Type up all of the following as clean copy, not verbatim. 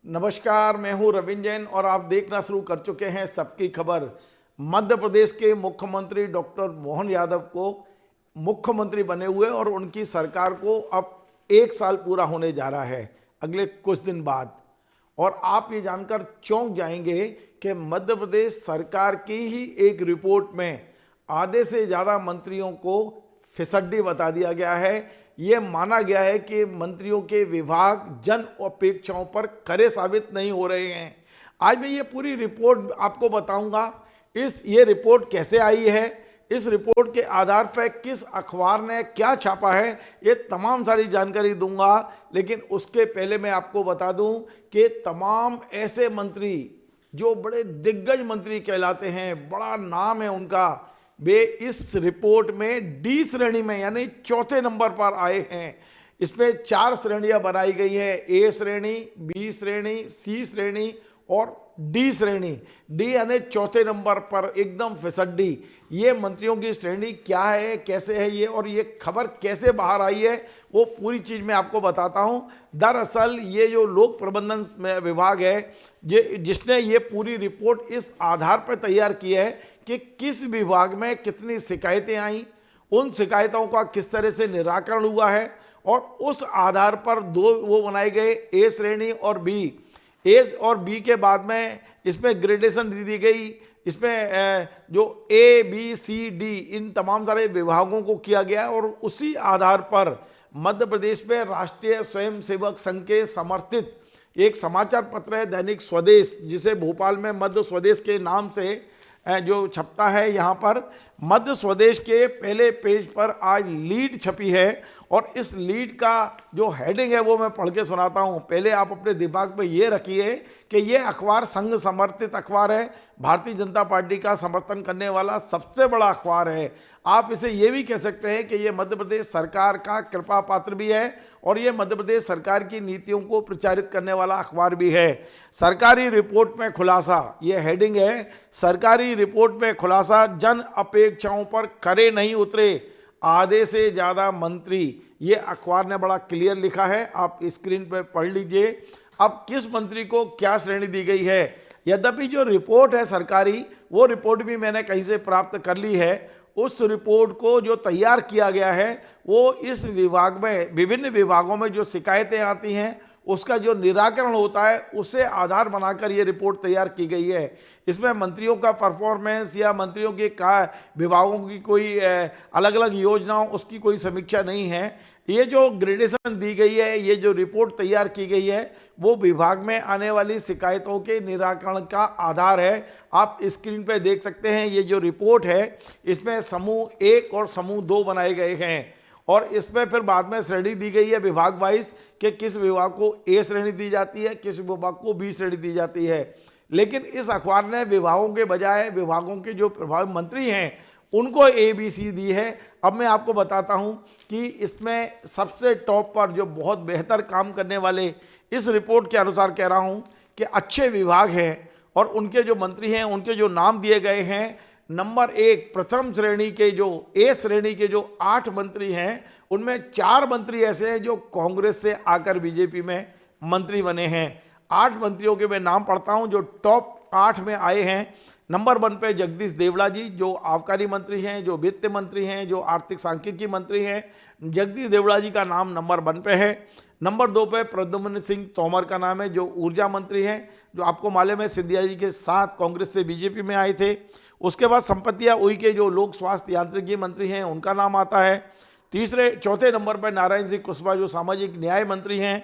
नमस्कार, मैं हूं रविंद्र जैन और आप देखना शुरू कर चुके हैं सबकी खबर। मध्य प्रदेश के मुख्यमंत्री डॉक्टर मोहन यादव को मुख्यमंत्री बने हुए और उनकी सरकार को अब 1 साल पूरा होने जा रहा है अगले कुछ दिन बाद। और आप ये जानकर चौंक जाएंगे कि मध्य प्रदेश सरकार की ही एक रिपोर्ट में आधे से ज़्यादा मंत्रियों को फिसड्डी बता दिया गया है। ये माना गया है कि मंत्रियों के विभाग जन अपेक्षाओं पर खरे साबित नहीं हो रहे हैं। आज मैं ये पूरी रिपोर्ट आपको बताऊंगा। ये रिपोर्ट कैसे आई है, इस रिपोर्ट के आधार पर किस अखबार ने क्या छापा है, ये तमाम सारी जानकारी दूंगा। लेकिन उसके पहले मैं आपको बता दूं कि तमाम ऐसे मंत्री जो बड़े दिग्गज मंत्री कहलाते हैं, बड़ा नाम है उनका, वे इस रिपोर्ट में डी श्रेणी में यानी चौथे नंबर पर आए हैं। इसमें 4 श्रेणियां बनाई गई है, ए श्रेणी, बी श्रेणी, सी श्रेणी और डी श्रेणी। डी यानी चौथे नंबर पर एकदम फिसड्डी। ये मंत्रियों की श्रेणी क्या है, कैसे है ये, और ये खबर कैसे बाहर आई है, वो पूरी चीज़ मैं आपको बताता हूं। दरअसल ये जो लोक प्रबंधन विभाग है, जिसने ये पूरी रिपोर्ट इस आधार पर तैयार की है कि किस विभाग में कितनी शिकायतें आई, उन शिकायतों का किस तरह से निराकरण हुआ है, और उस आधार पर 2 वो बनाए गए, ए श्रेणी और बी। ए और बी के बाद में इसमें ग्रेडेशन दी गई। इसमें जो ए बी सी डी इन तमाम सारे विभागों को किया गया और उसी आधार पर मध्य प्रदेश में राष्ट्रीय स्वयंसेवक संघ के समर्थित एक समाचार पत्र है दैनिक स्वदेश, जिसे भोपाल में मध्य स्वदेश के नाम से जो छपता है। यहाँ पर मध्य स्वदेश के पहले पेज पर आज लीड छपी है और इस लीड का जो हेडिंग है वो मैं पढ़ के सुनाता हूँ। पहले आप अपने दिमाग में ये रखिए कि ये अखबार संघ समर्थित अखबार है, भारतीय जनता पार्टी का समर्थन करने वाला सबसे बड़ा अखबार है। आप इसे ये भी कह सकते हैं कि ये मध्य प्रदेश सरकार का कृपा पात्र भी है और ये मध्य प्रदेश सरकार की नीतियों को प्रचारित करने वाला अखबार भी है। सरकारी रिपोर्ट में खुलासा, ये हेडिंग है, सरकारी रिपोर्ट में खुलासा, जन अपेक्षाओं पर खरे नहीं उतरे आधे से ज़्यादा मंत्री। ये अखबार ने बड़ा क्लियर लिखा है, आप स्क्रीन पर पढ़ लीजिए। अब किस मंत्री को क्या श्रेणी दी गई है, यद्यपि जो रिपोर्ट है सरकारी, वो रिपोर्ट भी मैंने कहीं से प्राप्त कर ली है। उस रिपोर्ट को जो तैयार किया गया है वो इस विभाग में, विभिन्न विभागों में जो शिकायतें आती हैं उसका जो निराकरण होता है उसे आधार बनाकर ये रिपोर्ट तैयार की गई है। इसमें मंत्रियों का परफॉर्मेंस या मंत्रियों के विभागों की कोई अलग अलग योजनाओं उसकी कोई समीक्षा नहीं है। ये जो ग्रेडेशन दी गई है, ये जो रिपोर्ट तैयार की गई है, वो विभाग में आने वाली शिकायतों के निराकरण का आधार है। आप स्क्रीन पे देख सकते हैं ये जो रिपोर्ट है, इसमें समूह 1 और समूह 2 बनाए गए हैं और इसमें फिर बाद में श्रेणी दी गई है विभाग वाइज कि किस विभाग को ए श्रेणी दी जाती है, किस विभाग को बी श्रेणी दी जाती है। लेकिन इस अखबार ने विभागों के बजाय विभागों के जो प्रभावी मंत्री हैं उनको ए बी सी दी है। अब मैं आपको बताता हूं कि इसमें सबसे टॉप पर जो बहुत बेहतर काम करने वाले, इस रिपोर्ट के अनुसार कह रहा हूं कि अच्छे विभाग हैं और उनके जो मंत्री हैं उनके जो नाम दिए गए हैं, नंबर 1 प्रथम श्रेणी के जो ए श्रेणी के जो 8 मंत्री हैं, उनमें 4 मंत्री ऐसे हैं जो कांग्रेस से आकर बीजेपी में मंत्री बने हैं। 8 मंत्रियों के मैं नाम पढ़ता हूं जो टॉप 8 में आए हैं। नंबर 1 पे जगदीश देवड़ा जी, जो आबकारी मंत्री हैं, जो वित्त मंत्री हैं, जो आर्थिक सांख्यिकी मंत्री हैं। जगदीश देवड़ा जी का नाम नंबर 1 पे है। नंबर 2 पे प्रद्युम्न सिंह तोमर का नाम है, जो ऊर्जा मंत्री हैं, जो आपको मालूम है सिंधिया जी के साथ कांग्रेस से बीजेपी में आए थे। उसके बाद संपत्तियां उई के जो लोक स्वास्थ्य यांत्रिकी मंत्री हैं उनका नाम आता है। चौथे नंबर पर नारायण सिंह कुशवाहा जो सामाजिक न्याय मंत्री हैं।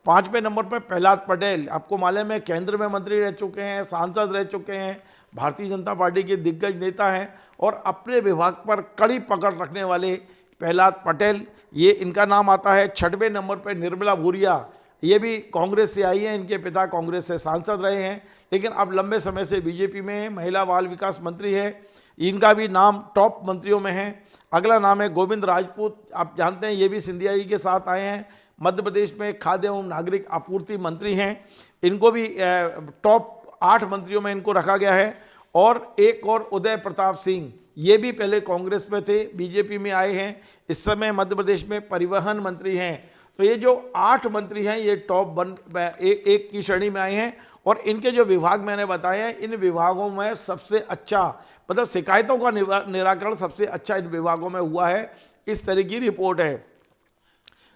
5वें नंबर पर प्रहलाद पटेल, आपको मालूम है केंद्र में मंत्री रह चुके हैं, सांसद रह चुके हैं, भारतीय जनता पार्टी के दिग्गज नेता हैं और अपने विभाग पर कड़ी पकड़ रखने वाले प्रहलाद पटेल, ये इनका नाम आता है। 6वें नंबर पर निर्मला भूरिया, ये भी कांग्रेस से आई हैं, इनके पिता कांग्रेस से सांसद रहे हैं लेकिन अब लंबे समय से बीजेपी में है, महिला बाल विकास मंत्री है, इनका भी नाम टॉप मंत्रियों में है। अगला नाम है गोविंद राजपूत, आप जानते हैं ये भी सिंधिया जी के साथ आए हैं, मध्य प्रदेश में खाद्य एवं नागरिक आपूर्ति मंत्री हैं, इनको भी टॉप 8 मंत्रियों में इनको रखा गया है। और एक और उदय प्रताप सिंह, ये भी पहले कांग्रेस में थे, बीजेपी में आए हैं, इस समय मध्य प्रदेश में परिवहन मंत्री हैं। तो ये जो 8 मंत्री हैं ये टॉप 1 एक की श्रेणी में आए हैं। और इनके जो विभाग मैंने बताए हैं, इन विभागों में सबसे अच्छा, मतलब शिकायतों का निराकरण सबसे अच्छा इन विभागों में हुआ है, इस तरह की रिपोर्ट है।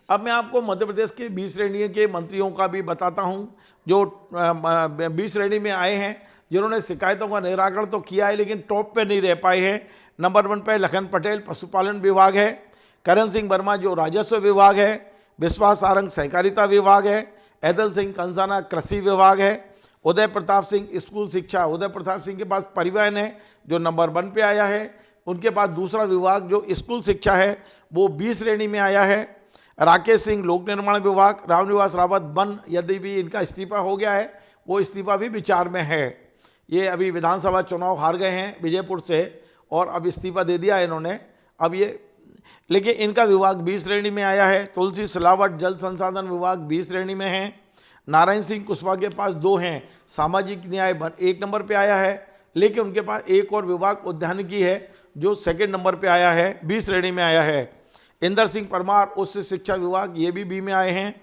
अब मैं आपको मध्य प्रदेश के 20 श्रेणी के मंत्रियों का भी बताता हूं, जो 20 श्रेणी में आए हैं, जिन्होंने शिकायतों का निराकरण तो किया है लेकिन टॉप पे नहीं रह पाए हैं। नंबर 1 पे लखन पटेल पशुपालन विभाग है, करण सिंह वर्मा जो राजस्व विभाग है, विश्वास सारंग सहकारिता विभाग है, ऐदल सिंह कंसाना कृषि विभाग है, उदय प्रताप सिंह स्कूल शिक्षा, उदय प्रताप सिंह के पास परिवहन है जो नंबर 1 पे आया है। उनके पास दूसरा विभाग जो स्कूल शिक्षा है वो 20 श्रेणी में आया है। राकेश सिंह लोक निर्माण विभाग, रामनिवास रावत वन, यदि भी इनका इस्तीफा हो गया है, वो इस्तीफा भी विचार में है। ये अभी विधानसभा चुनाव हार गए हैं विजयपुर से और अब इस्तीफा दे दिया है इन्होंने। अब ये, लेकिन इनका विभाग 20 श्रेणी में आया है। तुलसी सिलावट जल संसाधन विभाग 20 श्रेणी में है। नारायण सिंह कुशवाहा के पास 2 हैं, सामाजिक न्याय 1 नंबर पे आया है, लेकिन उनके पास एक और विभाग उद्यानिकी है जो 2nd नंबर पे आया है, 20 श्रेणी में आया है। इंदर सिंह परमार उच्च शिक्षा विभाग, ये भी बी में आए हैं।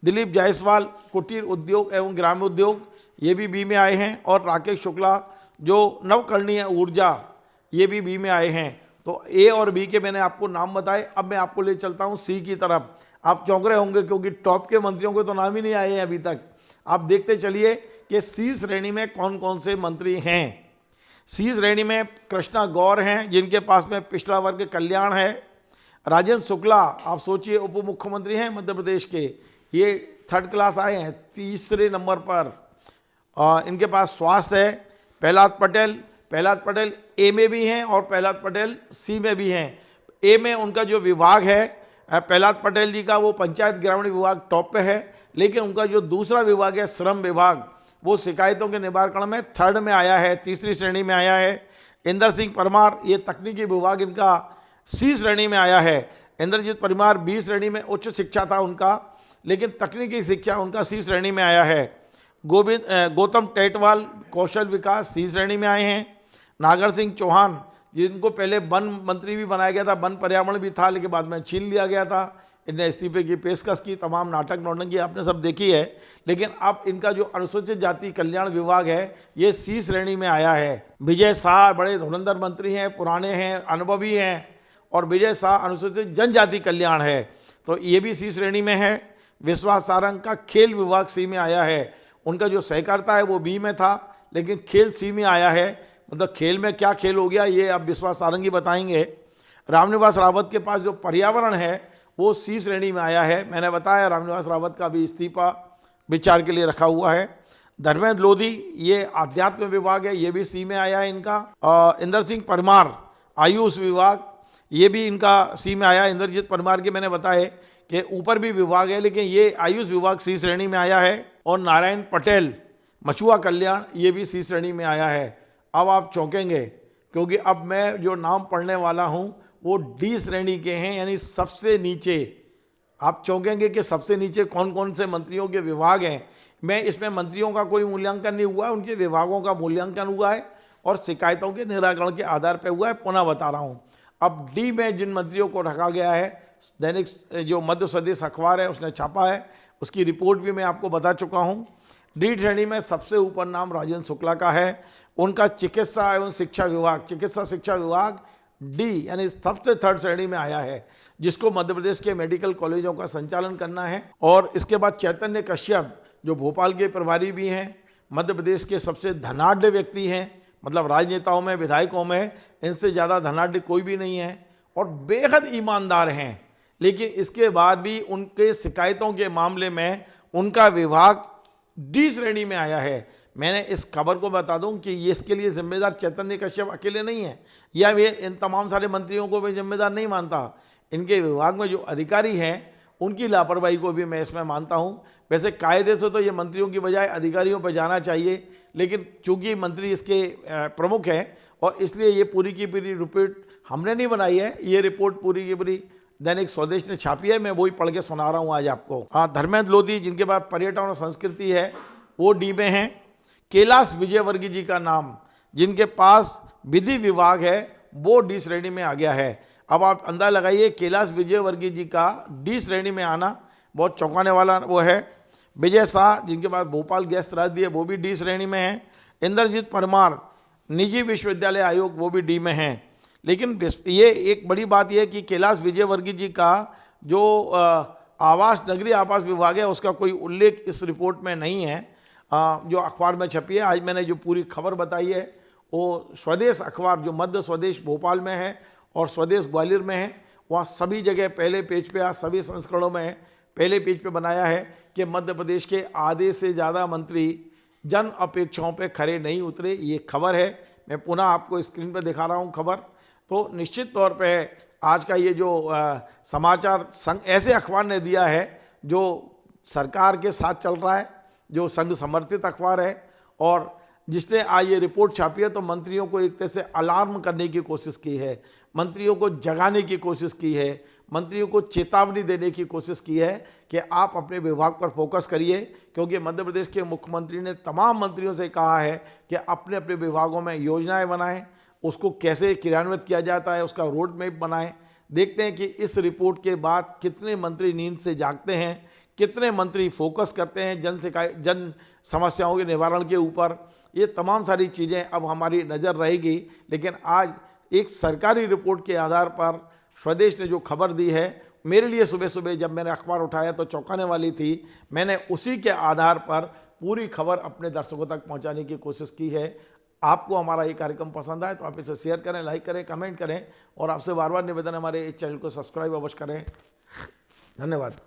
दिलीप जायसवाल कुटीर उद्योग एवं ग्राम्य उद्योग, ये भी बी में आए हैं। और राकेश शुक्ला जो नवकरणीय ऊर्जा, ये भी बी में आए हैं। तो ए और बी के मैंने आपको नाम बताए। अब मैं आपको ले चलता हूँ सी की तरफ। आप चौंक रहे होंगे क्योंकि टॉप के मंत्रियों के तो नाम ही नहीं आए हैं अभी तक। आप देखते चलिए कि सी श्रेणी में कौन कौन से मंत्री हैं। सी श्रेणी में कृष्णा गौर हैं, जिनके पास में पिछड़ा वर्ग कल्याण है। राजेंद्र शुक्ला, आप सोचिए, उप मुख्यमंत्री हैं मध्य प्रदेश के, ये 3rd क्लास आए हैं, 3रे नंबर पर। इनके पास स्वास्थ्य है। प्रहलाद पटेल ए में भी हैं और प्रहलाद पटेल सी में भी हैं। ए में उनका जो विभाग है प्रहलाद पटेल जी का, वो पंचायत ग्रामीण विभाग टॉप पे है, लेकिन उनका जो दूसरा विभाग है श्रम विभाग, वो शिकायतों के निवारण में 3rd में आया है, 3री श्रेणी में आया है। इंदर सिंह परमार, ये तकनीकी विभाग इनका सी श्रेणी में आया है। इंद्रजीत परमार 20 श्रेणी में उच्च शिक्षा था उनका, लेकिन तकनीकी शिक्षा उनका सी श्रेणी में आया है। गौतम टेटवाल कौशल विकास सी श्रेणी में आए हैं। नागर सिंह चौहान, जिनको पहले वन मंत्री भी बनाया गया था, वन पर्यावरण भी था, लेकिन बाद में छीन लिया गया था, इनने इस्तीफे की पेशकश की, तमाम नाटक नौटंकी आपने सब देखी है। लेकिन अब इनका जो अनुसूचित जाति कल्याण विभाग है ये सी श्रेणी में आया है। विजय शाह बड़े धुरंधर मंत्री हैं, पुराने हैं, अनुभवी हैं, और विजय शाह अनुसूचित जनजाति कल्याण है, तो ये भी सी श्रेणी में है। विश्वास सारंग का खेल विभाग सी में आया है। उनका जो सहकारिता है वो बी में था, लेकिन खेल सी में आया है। मतलब खेल में क्या खेल हो गया ये अब विश्वास सारंग ही बताएंगे। रामनिवास रावत के पास जो पर्यावरण है वो सी श्रेणी में आया है। मैंने बताया रामनिवास रावत का भी इस्तीफा विचार के लिए रखा हुआ है। धर्मेंद्र लोधी, ये आध्यात्म विभाग है, ये भी सी में आया है इनका। इंदर सिंह परमार आयुष विभाग, ये भी इनका सी में आया। इंद्रजीत परमार के मैंने बताया कि ऊपर भी विभाग है, लेकिन ये आयुष विभाग सी श्रेणी में आया है। और नारायण पटेल मछुआ कल्याण, ये भी सी श्रेणी में आया है। अब आप चौंकेंगे क्योंकि अब मैं जो नाम पढ़ने वाला हूँ वो डी श्रेणी के हैं, यानी सबसे नीचे। आप चौंकेंगे कि सबसे नीचे कौन कौन से मंत्रियों के विभाग हैं। मैं इसमें मंत्रियों का कोई मूल्यांकन नहीं हुआ है, उनके विभागों का मूल्यांकन हुआ है और शिकायतों के निराकरण के आधार पर हुआ है। पुनः बता रहा हूँ, अब डी में जिन मंत्रियों को रखा गया है, दैनिक जो मध्य प्रदेश अखबार है उसने छापा है, उसकी रिपोर्ट भी मैं आपको बता चुका हूँ। डी श्रेणी में सबसे ऊपर नाम राजेंद्र शुक्ला का है। उनका चिकित्सा एवं शिक्षा विभाग, चिकित्सा शिक्षा विभाग डी यानी सबसे 3rd श्रेणी में आया है, जिसको मध्य प्रदेश के मेडिकल कॉलेजों का संचालन करना है। और इसके बाद चैतन्य कश्यप जो भोपाल के प्रभारी भी हैं, मध्य प्रदेश के सबसे धनाढ़ व्यक्ति हैं, मतलब राजनेताओं में, विधायकों में इनसे ज़्यादा धनाढ़ कोई भी नहीं है और बेहद ईमानदार हैं। लेकिन इसके बाद भी उनके शिकायतों के मामले में उनका विभाग डी श्रेणी में आया है। मैंने इस खबर को बता दूं कि ये इसके लिए जिम्मेदार चैतन्य कश्यप अकेले नहीं है, या वे इन तमाम सारे मंत्रियों को मैं जिम्मेदार नहीं मानता। इनके विभाग में जो अधिकारी हैं उनकी लापरवाही को भी मैं इसमें मानता हूं। वैसे कायदे से तो ये मंत्रियों की बजाय अधिकारियों पर जाना चाहिए, लेकिन चूंकि मंत्री इसके प्रमुख हैं और इसलिए ये पूरी की पूरी रिपोर्ट हमने नहीं बनाई है, ये रिपोर्ट पूरी की पूरी दैनिक स्वदेश ने छापी है, मैं वही पढ़ के सुना रहा हूँ आज आपको। हाँ, धर्मेंद्र लोधी जिनके पास पर्यटन और संस्कृति है वो डी में हैं। कैलाश विजयवर्गीय जी का नाम, जिनके पास विधि विभाग है, वो डी श्रेणी में आ गया है। अब आप अंदाजा लगाइए कैलाश विजयवर्गीय जी का डी श्रेणी में आना बहुत चौंकाने वाला वो है। विजय शाह, जिनके पास भोपाल गैस त्रासदी है, वो भी डी श्रेणी में है। इंद्रजीत परमार, निजी विश्वविद्यालय आयोग, वो भी डी में हैं। लेकिन ये एक बड़ी बात यह है कि कैलाश विजयवर्गीय जी का जो आवास, नगरीय आवास विभाग है, उसका कोई उल्लेख इस रिपोर्ट में नहीं है जो अखबार में छपी है। आज मैंने जो पूरी खबर बताई है वो स्वदेश अखबार, जो मध्य स्वदेश भोपाल में है और स्वदेश ग्वालियर में है, वहाँ सभी जगह पहले पेज पे, सभी संस्करणों में पहले पेज पे बनाया है कि मध्य प्रदेश के आधे से ज़्यादा मंत्री जन अपेक्षाओं पे खरे नहीं उतरे। ये खबर है, मैं पुनः आपको स्क्रीन पे दिखा रहा हूँ खबर। तो निश्चित तौर पे आज का ये जो समाचार संघ ऐसे अखबार ने दिया है जो सरकार के साथ चल रहा है, जो संघ समर्थित अखबार है, और जिसने आज ये रिपोर्ट छापी है तो मंत्रियों को एक तरह से अलार्म करने की कोशिश की है, मंत्रियों को जगाने की कोशिश की है, मंत्रियों को चेतावनी देने की कोशिश की है कि आप अपने विभाग पर फोकस करिए। क्योंकि मध्य प्रदेश के मुख्यमंत्री ने तमाम मंत्रियों से कहा है कि अपने अपने विभागों में योजनाएं बनाएं, उसको कैसे क्रियान्वित किया जाता है उसका रोड मैप बनाएं। देखते हैं कि इस रिपोर्ट के बाद कितने मंत्री नींद से जागते हैं, कितने मंत्री फोकस करते हैं जन समस्याओं के निवारण के ऊपर। ये तमाम सारी चीज़ें अब हमारी नज़र रहेगी। लेकिन आज एक सरकारी रिपोर्ट के आधार पर स्वदेश ने जो खबर दी है, मेरे लिए सुबह सुबह जब मैंने अखबार उठाया तो चौंकाने वाली थी। मैंने उसी के आधार पर पूरी खबर अपने दर्शकों तक पहुंचाने की कोशिश की है। आपको हमारा ये कार्यक्रम पसंद आए तो आप इसे शेयर करें, लाइक करें, कमेंट करें, और आपसे बार बार निवेदन, हमारे इस चैनल को सब्सक्राइब अवश्य करें। धन्यवाद।